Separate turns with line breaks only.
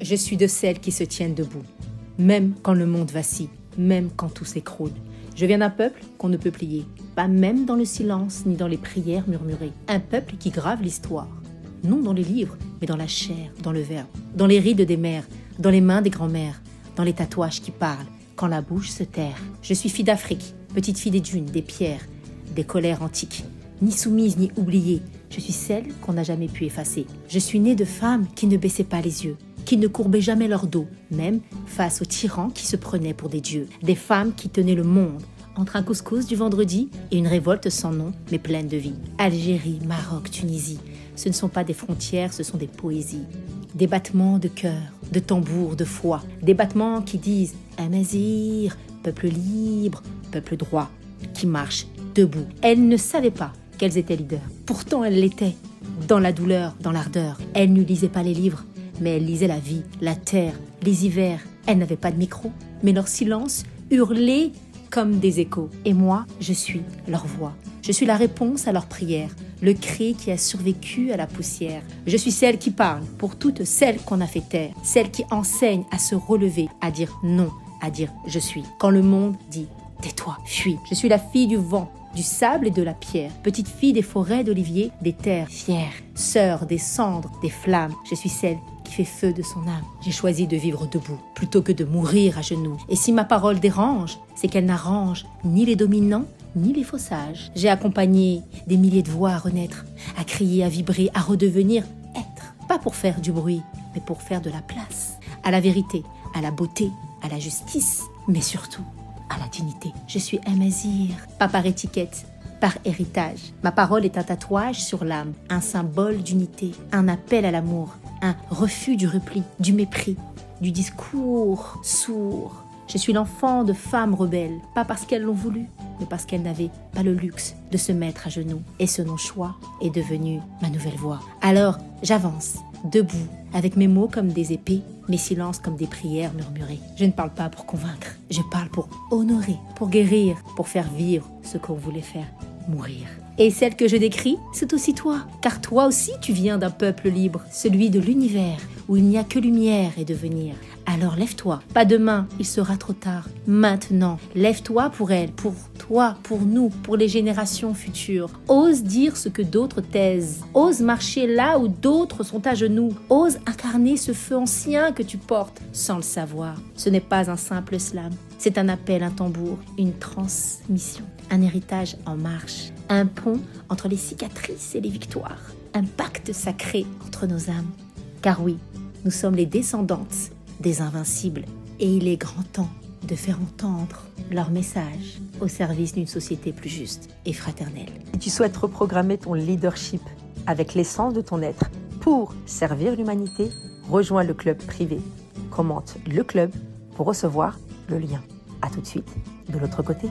Je suis de celles qui se tiennent debout, même quand le monde vacille, même quand tout s'écroule. Je viens d'un peuple qu'on ne peut plier, pas même dans le silence ni dans les prières murmurées. Un peuple qui grave l'histoire, non dans les livres, mais dans la chair, dans le verbe, dans les rides des mères, dans les mains des grands-mères, dans les tatouages qui parlent, quand la bouche se terre. Je suis fille d'Afrique, petite fille des dunes, des pierres, des colères antiques, ni soumise ni oubliée. Je suis celle qu'on n'a jamais pu effacer. Je suis née de femmes qui ne baissaient pas les yeux, qui ne courbaient jamais leur dos, même face aux tyrans qui se prenaient pour des dieux. Des femmes qui tenaient le monde entre un couscous du vendredi et une révolte sans nom, mais pleine de vie. Algérie, Maroc, Tunisie, ce ne sont pas des frontières, ce sont des poésies. Des battements de cœur, de tambour, de foi. Des battements qui disent « Amazir, peuple libre, peuple droit », qui marchent debout. Elles ne savaient pas qu'elles étaient leaders. Pourtant, elles l'étaient. Dans la douleur, dans l'ardeur. Elles ne lisaient pas les livres, mais elles lisaient la vie, la terre, les hivers. Elles n'avaient pas de micro, mais leur silence hurlait comme des échos. Et moi, je suis leur voix. Je suis la réponse à leurs prières, le cri qui a survécu à la poussière. Je suis celle qui parle pour toutes celles qu'on a fait taire, celle qui enseigne à se relever, à dire non, à dire je suis. Quand le monde dit tais-toi, fuis. Je suis la fille du vent, du sable et de la pierre, petite fille des forêts d'olivier, des terres fières, sœur des cendres, des flammes. Je suis celle qui fait feu de son âme. J'ai choisi de vivre debout, plutôt que de mourir à genoux. Et si ma parole dérange, c'est qu'elle n'arrange ni les dominants, ni les faux sages. J'ai accompagné des milliers de voix à renaître, à crier, à vibrer, à redevenir être. Pas pour faire du bruit, mais pour faire de la place. À la vérité, à la beauté, à la justice, mais surtout à la dignité. Je suis Amazir, pas par étiquette, par héritage. Ma parole est un tatouage sur l'âme, un symbole d'unité, un appel à l'amour, un refus du repli, du mépris, du discours sourd. Je suis l'enfant de femmes rebelles, pas parce qu'elles l'ont voulu, mais parce qu'elles n'avaient pas le luxe de se mettre à genoux. Et ce non-choix est devenu ma nouvelle voix. Alors, j'avance, debout, avec mes mots comme des épées, mes silences comme des prières murmurées. Je ne parle pas pour convaincre, je parle pour honorer, pour guérir, pour faire vivre ce qu'on voulait faire mourir. Et celle que je décris, c'est aussi toi, car toi aussi tu viens d'un peuple libre, celui de l'univers, où il n'y a que lumière et devenir. Alors lève-toi, pas demain, il sera trop tard, maintenant. Lève-toi pour elle, pour toi, pour nous, pour les générations futures. Ose dire ce que d'autres taisent. Ose marcher là où d'autres sont à genoux. Ose incarner ce feu ancien que tu portes sans le savoir. Ce n'est pas un simple slam, c'est un appel, un tambour, une transmission, un héritage en marche, un pont entre les cicatrices et les victoires, un pacte sacré entre nos âmes. Car oui, nous sommes les descendantes des invincibles et il est grand temps de faire entendre leur message au service d'une société plus juste et fraternelle.
Si tu souhaites reprogrammer ton leadership avec l'essence de ton être pour servir l'humanité, rejoins le club privé. Commente le club pour recevoir le lien. À tout de suite de l'autre côté.